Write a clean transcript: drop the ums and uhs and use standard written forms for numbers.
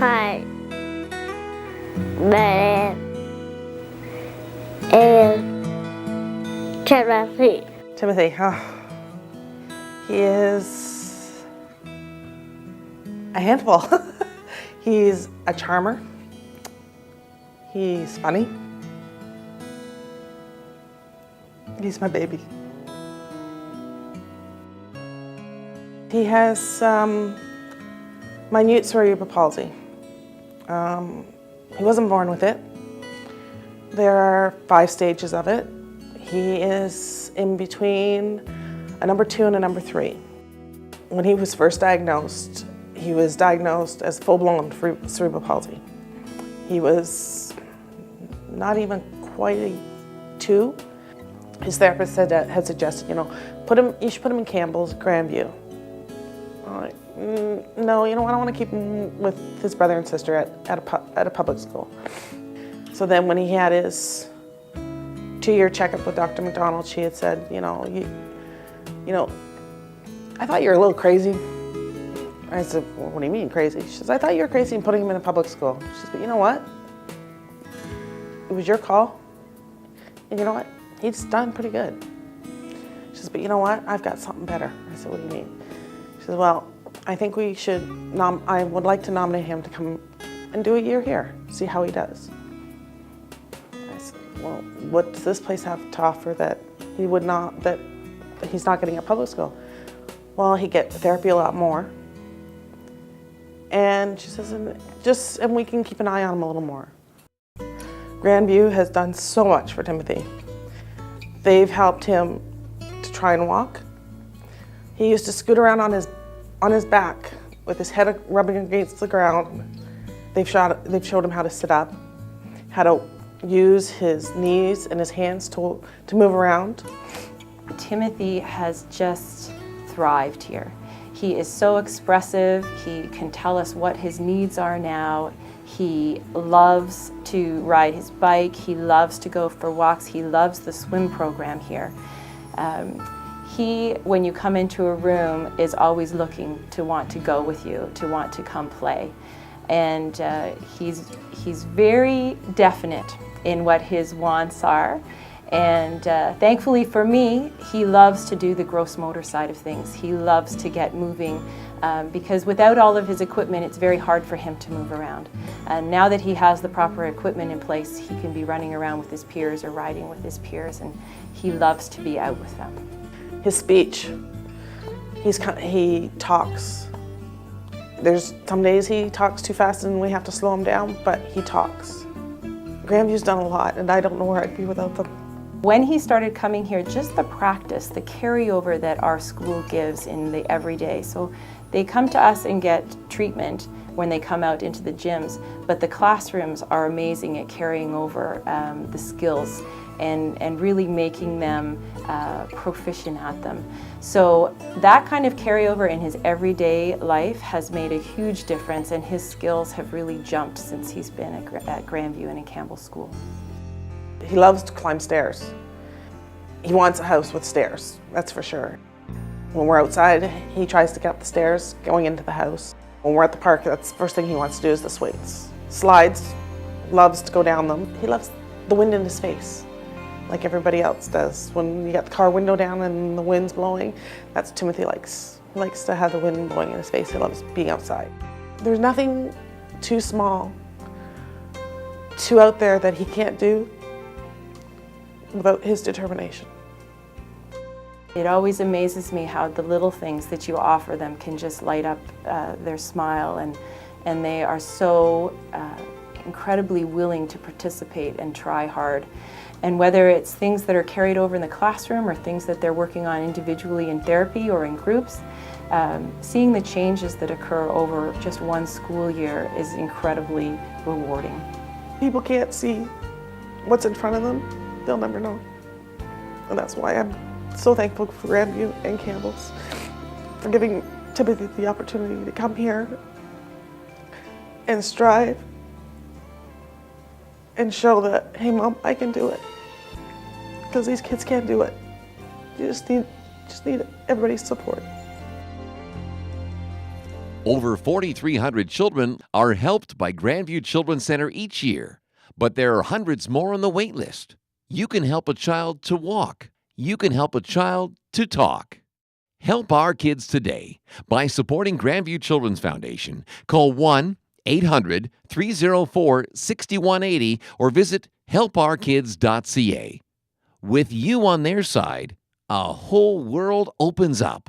Hi, my name is Timothy. Timothy, he is a handful. He's a charmer. He's funny. He's my baby. He has minute cerebral palsy. He wasn't born with it. There are 5 stages of it. He is in between a number 2 and a number 3. When he was first diagnosed, he was diagnosed as full-blown cerebral palsy. He was not even quite 2. His therapist had suggested, you should put him in Campbell's, Grandview. I'm like, no, I don't want to keep him with his brother and sister at a public school. So then when he had his 2-year checkup with Dr. McDonald, she had said, I thought you were a little crazy. I said, well, what do you mean crazy? She says, I thought you were crazy in putting him in a public school. She says, but you know what? It was your call. And you know what? He's done pretty good. She says, but you know what? I've got something better. I said, what do you mean? She says, well, I think we should, I would like to nominate him to come and do a year here, see how he does. I said, well, what does this place have to offer that he's not getting at public school? Well, he get therapy a lot more. And she says, and we can keep an eye on him a little more. Grandview has done so much for Timothy. They've helped him to try and walk. He used to scoot around on his back with his head rubbing against the ground. They've showed him how to sit up, how to use his knees and his hands to move around. Timothy has just thrived here. He is so expressive. He can tell us what his needs are now. He loves to ride his bike. He loves to go for walks. He loves the swim program here. He, when you come into a room, is always looking to want to go with you, to want to come play. And he's very definite in what his wants are. And thankfully for me, he loves to do the gross motor side of things. He loves to get moving because without all of his equipment, it's very hard for him to move around. And now that he has the proper equipment in place, he can be running around with his peers or riding with his peers, and he loves to be out with them. His speech, he talks. There's some days he talks too fast and we have to slow him down, but he talks. Grandview's done a lot, and I don't know where I'd be without them. When he started coming here, just the practice, the carryover that our school gives in the everyday. So they come to us and get treatment when they come out into the gyms, but the classrooms are amazing at carrying over the skills and really making them proficient at them. So that kind of carryover in his everyday life has made a huge difference, and his skills have really jumped since he's been at Grandview and in Campbell School. He loves to climb stairs. He wants a house with stairs, that's for sure. When we're outside, he tries to get up the stairs going into the house. When we're at the park, that's the first thing he wants to do is the swings. Slides, loves to go down them. He loves the wind in his face, like everybody else does. When you got the car window down and the wind's blowing, that's what Timothy likes. He likes to have the wind blowing in his face. He loves being outside. There's nothing too small, too out there that he can't do without his determination. It always amazes me how the little things that you offer them can just light up their smile, and they are so incredibly willing to participate and try hard. And whether it's things that are carried over in the classroom or things that they're working on individually in therapy or in groups, seeing the changes that occur over just one school year is incredibly rewarding. People can't see what's in front of them. They'll never know. And that's why I'm so thankful for Grandview and Campbell's for giving Timothy the opportunity to come here and strive and show that, hey Mom, I can do it. Because these kids can't do it. You just need everybody's support. Over 4,300 children are helped by Grandview Children's Center each year, but there are hundreds more on the wait list. You can help a child to walk. You can help a child to talk. Help our kids today by supporting Grandview Children's Foundation. Call 1-800-304-6180 or visit helpourkids.ca. With you on their side, a whole world opens up.